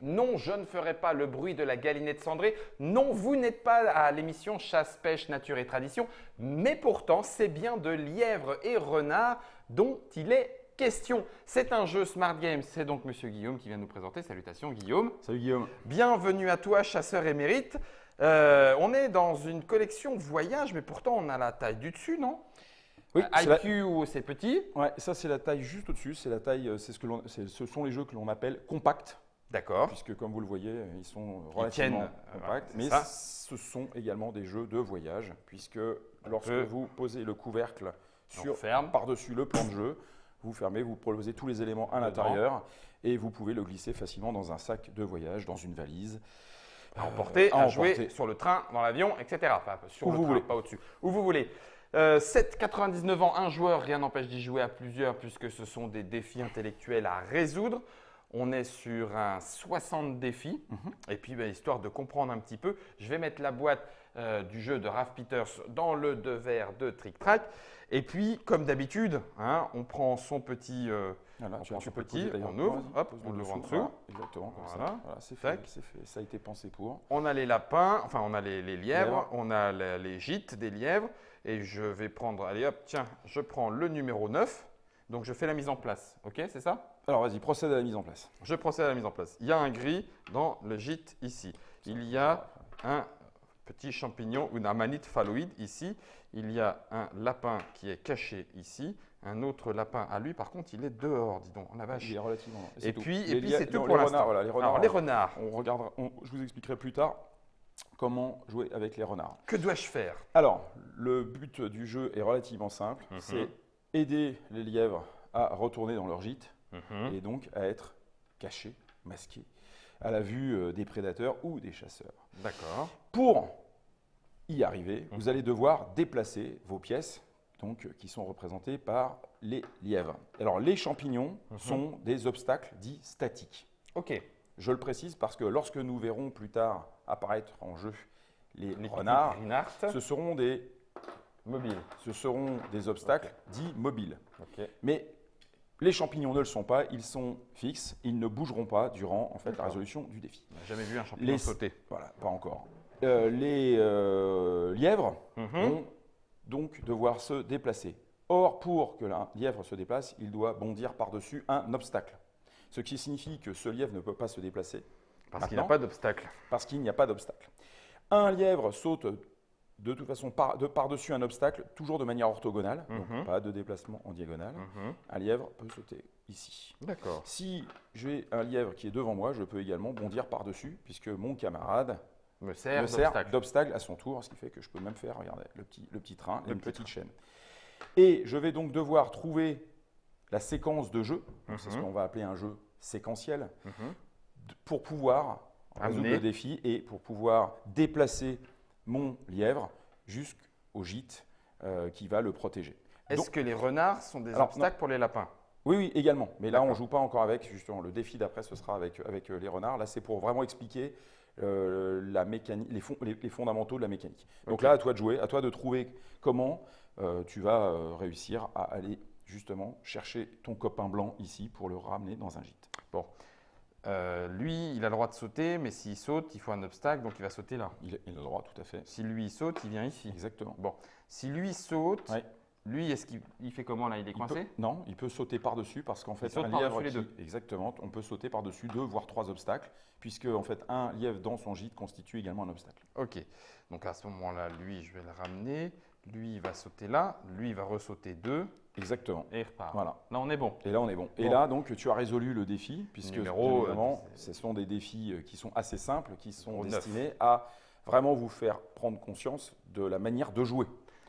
Non, je ne ferai pas le bruit de la galinette cendrée. Non, vous n'êtes pas à l'émission Chasse, pêche, nature et tradition. Mais pourtant, c'est bien de lièvre et renard dont il est question. C'est un jeu Smart Games. C'est donc Monsieur Guillaume qui vient nous présenter. Salutations Guillaume. Salut Guillaume. Bienvenue à toi, chasseur émérite. On est dans une collection voyage, mais pourtant on a la taille du dessus, non? Oui, IQ, c'est petit. Ouais, ça c'est la taille juste au-dessus. C'est la taille, ce sont les jeux que l'on appelle compacts. D'accord. Puisque comme vous le voyez, ils sont relativement compacts. Mais ce sont également des jeux de voyage, puisque lorsque vous posez le couvercle par-dessus le plan de jeu, vous fermez, vous posez tous les éléments à l'intérieur et vous pouvez le glisser facilement dans un sac de voyage, dans une valise. À emporter, à jouer sur le train, dans l'avion, etc. Enfin, sur où le vous train, voulez. pas au-dessus. Où vous voulez. 7,99 ans, un joueur, rien n'empêche d'y jouer à plusieurs puisque ce sont des défis intellectuels à résoudre. On est sur un 60 défis. Et puis, histoire de comprendre un petit peu, je vais mettre la boîte du jeu de Ralph Peters dans le devers de Trick Track. Et puis, comme d'habitude, on prend son petit, on ouvre, hop, on le vend dessous. Voilà, exactement, comme voilà. ça. Voilà, c'est fait, ça a été pensé pour. On a les lapins, enfin on a les lièvres, on a les gîtes des lièvres. Et je vais prendre, allez hop, tiens, je prends le numéro 9. Donc je fais la mise en place, ok, c'est ça? Alors vas-y, procède à la mise en place. Je procède à la mise en place. Il y a un gris dans le gîte ici. Il y a un petit champignon ou une amanite phalloïde ici. Il y a un lapin qui est caché ici. Un autre lapin à lui, par contre, il est dehors, dis donc, la vache. Il est relativement. Et puis c'est tout pour l'instant. Voilà, les renards. Alors les renards. Je vous expliquerai plus tard comment jouer avec les renards. Que dois-je faire? Alors, le but du jeu est relativement simple. C'est aider les lièvres à retourner dans leur gîte et donc à être cachés, masqués, à la vue des prédateurs ou des chasseurs. D'accord. Pour y arriver, vous allez devoir déplacer vos pièces donc, qui sont représentées par les lièvres. Alors, les champignons sont des obstacles dits statiques. Ok. Je le précise parce que lorsque nous verrons plus tard apparaître en jeu les renards, ce seront des obstacles dits mobiles. Okay. Mais les champignons ne le sont pas, ils sont fixes, ils ne bougeront pas durant la résolution du défi. On n'a jamais vu un champignon sauter. Voilà, pas encore. Les lièvres vont donc devoir se déplacer. Or, pour que un lièvre se déplace, il doit bondir par-dessus un obstacle. Ce qui signifie que ce lièvre ne peut pas se déplacer. Parce qu'il n'y a pas d'obstacle. Parce qu'il n'y a pas d'obstacle. Un lièvre saute de toute façon par-dessus un obstacle, toujours de manière orthogonale, donc pas de déplacement en diagonale. Un lièvre peut sauter ici. D'accord. Si j'ai un lièvre qui est devant moi, je peux également bondir par-dessus, puisque mon camarade me sert d'obstacle à son tour, ce qui fait que je peux même faire, regardez, le petit train, une petite chaîne. Et je vais donc devoir trouver la séquence de jeu, c'est ce qu'on va appeler un jeu séquentiel, pour pouvoir résoudre le défi et pour pouvoir déplacer mon lièvre jusqu'au gîte qui va le protéger. Est-ce que les renards sont des obstacles pour les lapins? Oui, également. Mais là, on ne joue pas encore avec, justement, le défi d'après, ce sera avec les renards. Là, c'est pour vraiment expliquer la mécanique, les fondamentaux de la mécanique. Donc là, à toi de jouer, à toi de trouver comment tu vas réussir à aller justement chercher ton copain blanc ici pour le ramener dans un gîte. Bon. Lui, il a le droit de sauter, mais s'il saute, il faut un obstacle, donc il va sauter là. Il a le droit, tout à fait. Si lui, il saute, il vient ici. Exactement. Bon. Si lui saute, lui, est-ce qu'il fait comment là? Il est coincé? Non, il peut sauter par-dessus parce qu'en fait, un lièvre exactement, on peut sauter par-dessus 2 voire 3 obstacles, puisque en fait, un lièvre dans son gîte constitue également un obstacle. Ok. Donc à ce moment-là, lui, je vais le ramener. Lui, il va sauter là. Lui, il va ressauter 2. Exactement. Et il repart. Voilà. Là, on est bon. Et là, on est bon. Et là, donc, tu as résolu le défi, puisque évidemment, ce sont des défis qui sont assez simples, qui sont destinés à vraiment vous faire prendre conscience de la manière de jouer.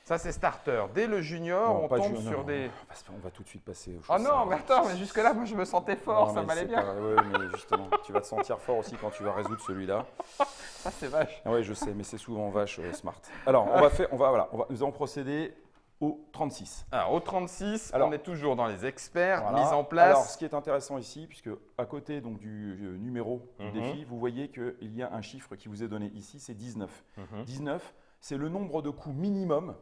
Ça, c'est starter. Dès le junior, on tombe sur des… On va tout de suite passer aux choses. Oh non, mais attends, mais jusque-là, moi, je me sentais fort, ça m'allait bien. Oui, mais justement, tu vas te sentir fort aussi quand tu vas résoudre celui-là. Ça, c'est vache. Oui, je sais, mais c'est souvent vache smart. Alors, nous allons procéder au 36. Alors, au 36, on est toujours dans les experts, mise en place. Alors, ce qui est intéressant ici, puisque à côté donc, du numéro du défi, vous voyez qu'il y a un chiffre qui vous est donné ici, c'est 19. 19, c'est le nombre de coups minimum.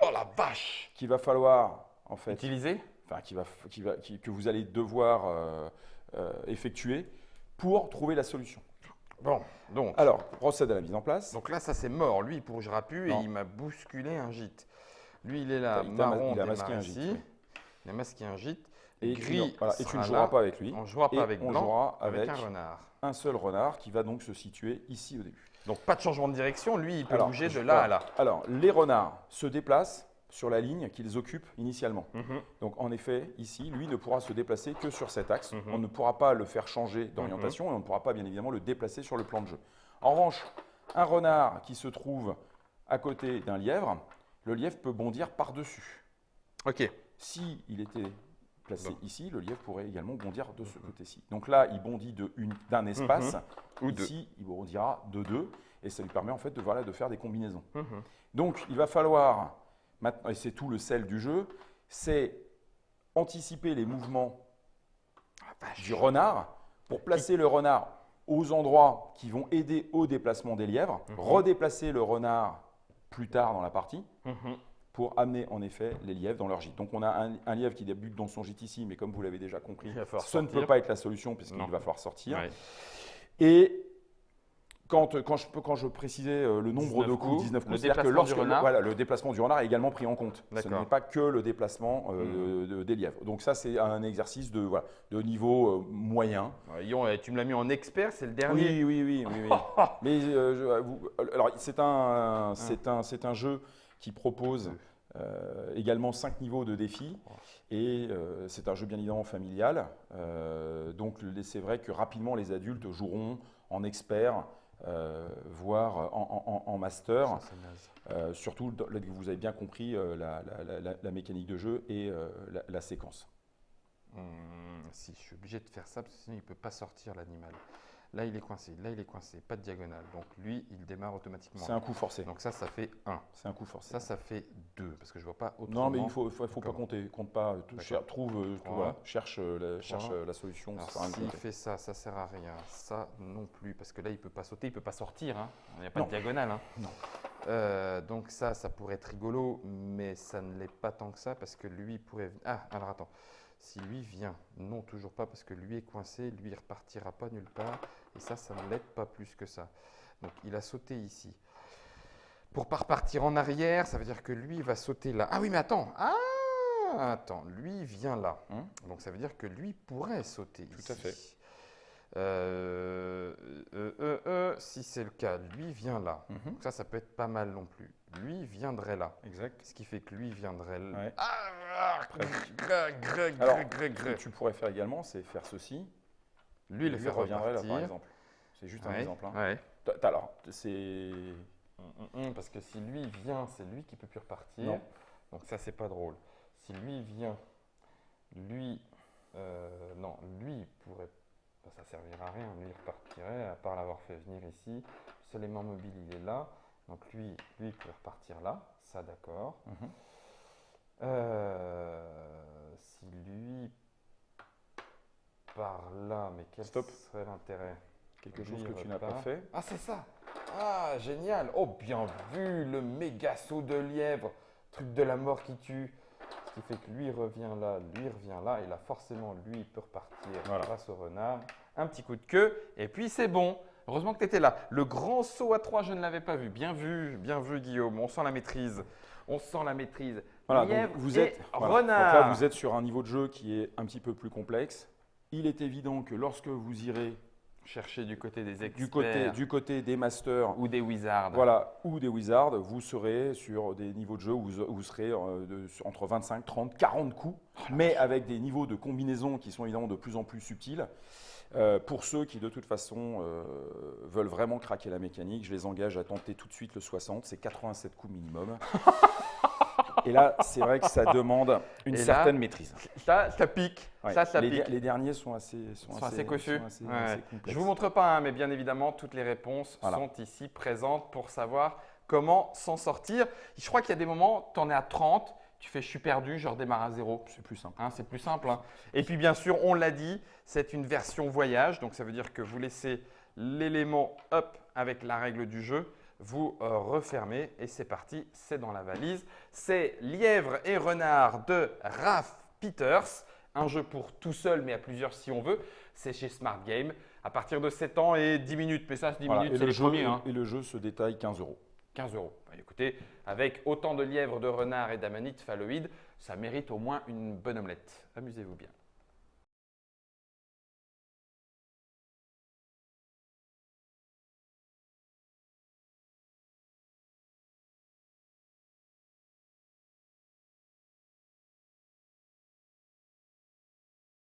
Oh la vache! Qu'il va falloir en fait utiliser, que vous allez devoir effectuer pour trouver la solution. Bon, donc. Alors, procède à la mise en place. Donc là, ça c'est mort. Lui, il ne bougera plus et Non. il m'a bousculé un gîte. Lui, il est là, Il marron, a masqué un gîte. ici. Oui. Il a masqué un gîte. Et, Gris, et tu ne sera joueras là. pas avec lui. On ne jouera pas Et avec on blanc, jouera avec avec un renard. un seul renard qui va donc se situer ici au début. Donc pas de changement de direction. Lui, il peut Alors, bouger de là à là. Alors, les renards se déplacent sur la ligne qu'ils occupent initialement. Mhm. Donc, en effet, ici, lui ne pourra se déplacer que sur cet axe. Mhm. On ne pourra pas le faire changer d'orientation et on ne pourra pas, bien évidemment, le déplacer sur le plan de jeu. En revanche, un renard qui se trouve à côté d'un lièvre, le lièvre peut bondir par-dessus. Ok. Si il était placé Donc. ici, le lièvre pourrait également bondir de ce côté-ci. Donc là, il bondit d'un espace. Ou deux. Ici, il bondira de deux. Et ça lui permet en fait de, voilà, de faire des combinaisons. Mhm. Donc, il va falloir, maintenant, et c'est tout le sel du jeu, c'est anticiper les mouvements du renard pour placer le renard aux endroits qui vont aider au déplacement des lièvres, redéplacer le renard plus tard dans la partie Mhm. pour amener en effet les lièvres dans leur gîte. Donc on a un lièvre qui débute dans son gîte ici, mais comme vous l'avez déjà compris, Il va falloir ce ne sortir. peut pas être la solution puisqu'il Non. va falloir sortir. Ouais. Et quand je précisais le nombre 19 de coups, coups, 19 coups, le c'est-à-dire que déplacement du renard. voilà, le déplacement du renard est également pris en compte. Ce D'accord. n'est pas que le déplacement des lièvres. Donc ça, c'est un exercice de, voilà, de niveau moyen. Yon, tu me l'as mis en expert, c'est le dernier. Oui. Mais alors, c'est un jeu qui propose également 5 niveaux de défis et c'est un jeu bien évidemment familial. Donc c'est vrai que rapidement les adultes joueront en expert, voire en master. Ça, c'est naze. Surtout, vous avez bien compris la mécanique de jeu et la séquence. Si, je suis obligé de faire ça parce que sinon il ne peut pas sortir l'animal. Là, il est coincé, pas de diagonale. Donc lui, il démarre automatiquement. C'est un coup forcé. Donc ça fait 1. C'est un coup forcé. Ça fait 2 parce que je ne vois pas autrement. Non, mais il faut pas compter. Compte pas. Trouve, Trois. cherche la solution. Alors, ça sert à rien de s'il compter. fait ça, ça sert à rien. Ça non plus, parce que là, il ne peut pas sauter, il ne peut pas sortir. Hein. Il n'y a pas Non. de diagonale. Hein. Non. Donc ça pourrait être rigolo, mais ça ne l'est pas tant que ça, parce que lui pourrait… Ah, alors attends. Si lui vient, non, toujours pas, parce que lui est coincé, lui, il ne repartira pas nulle part. Et ça ne l'aide pas plus que ça. Donc, il a sauté ici. Pour pas repartir en arrière, ça veut dire que lui, il va sauter là. Ah oui, mais attends. Attends, lui vient là. Donc, ça veut dire que lui pourrait sauter ici. Tout à fait. Si c'est le cas, lui vient là. Donc ça peut être pas mal non plus. Lui viendrait là. Exact. Ce qui fait que lui viendrait là. Ouais. Alors, Ce que tu pourrais faire également, c'est faire ceci. lui le faire reviendrait là, repartir. par exemple. C'est juste un Ouais, exemple. Hein. ouais. Alors, c'est… Parce que si lui vient, c'est lui qui peut plus repartir. Non. Donc ça, c'est pas drôle. Si lui vient, lui, non, lui il pourrait, ça servira à rien. Lui il repartirait, à part l'avoir fait venir ici. Le seul aimant mobile, il est là. Donc lui il pourrait repartir là. Ça, d'accord. Si lui part là, mais quel serait l'intérêt? Quelque Lui, chose que il tu n'as pas repart. fait. Ah, c'est ça. Ah, génial. Oh, bien vu, le méga saut de lièvre. Truc de la mort qui tue. Ce qui fait que lui revient là, et là, forcément, lui, il peut repartir grâce au renard. Un petit coup de queue, et puis c'est bon. Heureusement que tu étais là. Le grand saut à 3, je ne l'avais pas vu. Bien vu, Guillaume. On sent la maîtrise. Voilà, Lièvre donc vous et êtes, renard. Donc là, vous êtes sur un niveau de jeu qui est un petit peu plus complexe. Il est évident que lorsque vous irez Chercher du côté des experts. du côté des masters ou des wizards. Voilà, ou des wizards, vous serez sur des niveaux de jeu où vous serez entre 25, 30, 40 coups, mais avec des niveaux de combinaison qui sont évidemment de plus en plus subtils. Pour ceux qui de toute façon veulent vraiment craquer la mécanique, je les engage à tenter tout de suite le 60, c'est 87 coups minimum. Et là, c'est vrai que ça demande une certaine maîtrise. Ça pique. Ouais. Ça pique. Les derniers sont assez coiffus. assez Ouais. complexes. Je ne vous montre pas, hein, mais bien évidemment, toutes les réponses sont ici présentes pour savoir comment s'en sortir. Je crois qu'il y a des moments, tu en es à 30, tu fais je suis perdu, je redémarre à 0. C'est plus simple. Hein, c'est plus simple. Hein. Et puis bien sûr, on l'a dit, c'est une version voyage. Donc ça veut dire que vous laissez l'élément up avec la règle du jeu. Vous refermez et c'est parti, c'est dans la valise. C'est Lièvre et Renard de Ralph Peters, un jeu pour tout seul mais à plusieurs si on veut. c'est chez Smart Game. À partir de 7 ans et 10 minutes. Mais ça, 10 Voilà. minutes, Et c'est le les jeu, premiers. Hein. et le jeu se détaille 15 euros. 15 euros. Bah, écoutez, avec autant de lièvres, de renards et d'amanites phalloïdes, ça mérite au moins une bonne omelette. Amusez-vous bien.